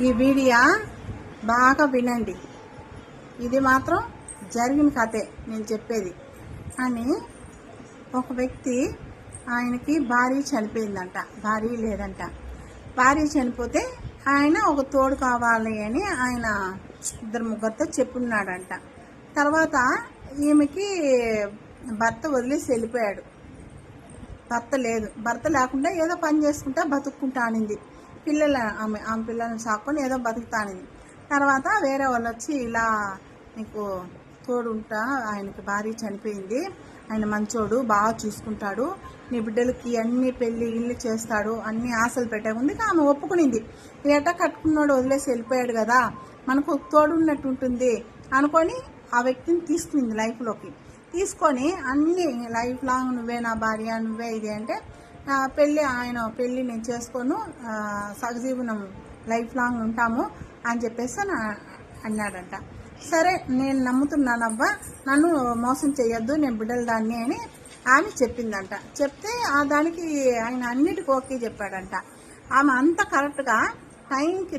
ఈ వీడియో బాగా వినండి. ఇది మాత్రం జరిగిన కథే నేను చెప్పేది. అని ఒక వ్యక్తి, ఆయనకి భార్య చనిపోయిందంట, భార్య లేదంట. భార్య చనిపోతే ఆయన ఒక తోడు కావాలి అని ఆయన ఇద్దరు ముగ్గురితో చెప్పున్నాడంట. తర్వాత ఈమెకి భర్త వదిలేసి వెళ్ళిపోయాడు. భర్త లేదు, భర్త లేకుండా ఏదో పని చేసుకుంటా బతుక్కుంటా అనింది. ఆమె పిల్లల్ని సాక్కొని ఏదో బతుకుతానింది. తర్వాత వేరే వాళ్ళు వచ్చి, ఇలా నీకు తోడుంటా, ఆయనకి భార్య చనిపోయింది, ఆయన మంచోడు, బాగా చూసుకుంటాడు, నీ బిడ్డలకి అన్ని పెళ్లి ఇల్లు చేస్తాడు, అన్ని ఆశలు పెట్టకుంది. ఆమె ఒప్పుకునింది. ఏట కట్టుకున్నాడు, వదిలేసి వెళ్ళిపోయాడు కదా, మనకు తోడున్నట్టు ఉంటుంది అనుకొని ఆ వ్యక్తిని తీసుకునింది లైఫ్లోకి. తీసుకొని అన్ని లైఫ్ లాంగ్ నువ్వే నా భార్య, నువ్వే ఇది అంటే, పెళ్ళి నేను చేసుకోను, సహజీవనం లైఫ్ లాంగ్ ఉంటాము అని చెప్పేసి అన్నాడంట. సరే, నేను నమ్ముతున్నానబ్బా, నన్ను మోసం చేయొద్దు, నేను బిడ్డల దాన్ని అని ఆమె చెప్పిందంట. చెప్తే దానికి ఆయన అన్నిటికీ ఓకే చెప్పాడంట. ఆమె అంత కరెక్ట్గా టైంకి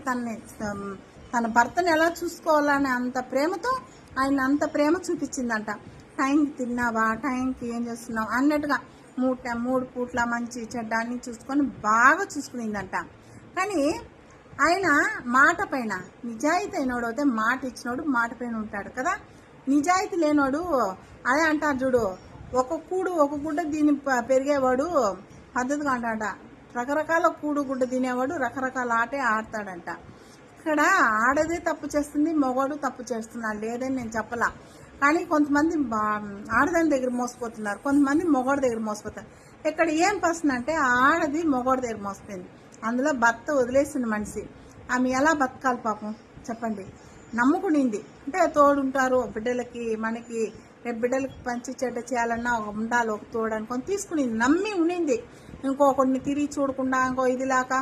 తన భర్తను ఎలా చూసుకోవాలని అంత ప్రేమతో ఆయన అంత ప్రేమ చూపించిందంట. టైంకి తిన్నావా, టైంకి ఏం చేస్తున్నావు అన్నట్టుగా మూడు పూట్ల మంచి చెడ్డ అన్ని చూసుకొని బాగా చూసుకునిందంట. కానీ ఆయన మాట పైన నిజాయితీ అయినోడు అయితే, మాట ఇచ్చినోడు మాట పైన ఉంటాడు కదా. నిజాయితీ లేనోడు అదే అంటారు చూడు, ఒక గుడ్డ దీన్ని పెరిగేవాడు పద్ధతిగా అంటాడ, రకరకాల గుడ్డ తినేవాడు రకరకాల ఆటే ఆడతాడంట. ఇక్కడ ఆడదే తప్పు చేస్తుంది, మగవాడు తప్పు చేస్తున్నాడు లేదని నేను చెప్పలా. కానీ కొంతమంది ఆడదాని దగ్గర మోసపోతున్నారు, కొంతమంది మొగోడి దగ్గర మోసపోతారు. ఇక్కడ ఏం పర్సన్ అంటే, ఆడది మొగోడి దగ్గర మోసపోయింది. అందులో భర్త వదిలేసిన మనిషి, ఆమె ఎలా బతకాలి పాపం చెప్పండి. నమ్ముకునింది అంటే తోడుంటారు బిడ్డలకి, మనకి రేపు బిడ్డలకి పంచి చెడ్డ చేయాలన్నా ఉండాలి ఒక తోడు అనుకొని తీసుకునింది, నమ్మి ఉనింది. ఇంకొకరిని తిరిగి చూడకుండా ఇంకో ఇదిలాక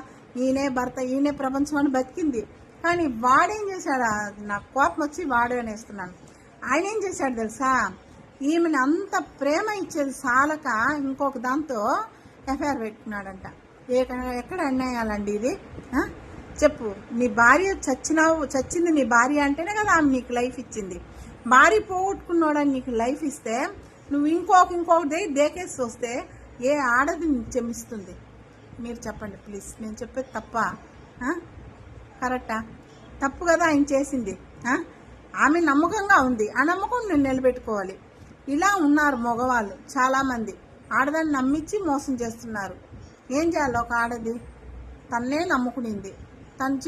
ఈయనే భర్త, ఈయనే ప్రపంచం అని బతికింది. కానీ వాడేం చేశాడు, నాకు కోపం వచ్చి వాడే అనేస్తున్నాను. ఆయన ఏం చేశాడు తెలుసా, ఈమెను అంత ప్రేమ ఇచ్చేది చాలక ఇంకొక దాంతో ఎఫ్ఐఆర్ పెట్టుకున్నాడంట. ఎక్కడ అన్యాయాలండి ఇది? చెప్పు, నీ భార్య చచ్చింది నీ భార్య అంటేనే కదా ఆమె నీకు లైఫ్ ఇచ్చింది. భార్య పోగొట్టుకున్నాడని నీకు లైఫ్ ఇస్తే నువ్వు ఇంకొకటి దేకేసి వస్తే ఏ ఆడది క్షమిస్తుంది? మీరు చెప్పండి ప్లీజ్. నేను చెప్పేది తప్ప కరెక్టా? తప్పు కదా ఆయన చేసింది. ఆమె నమ్మకంగా ఉంది, ఆ నమ్మకం నేను నిలబెట్టుకోవాలి. ఇలా ఉన్నారు మగవాళ్ళు చాలామంది, ఆడదాన్ని నమ్మించి మోసం చేస్తున్నారు. ఏం చేయాలి? ఒక ఆడది తన్నే నమ్ముకునింది, తన జీవితం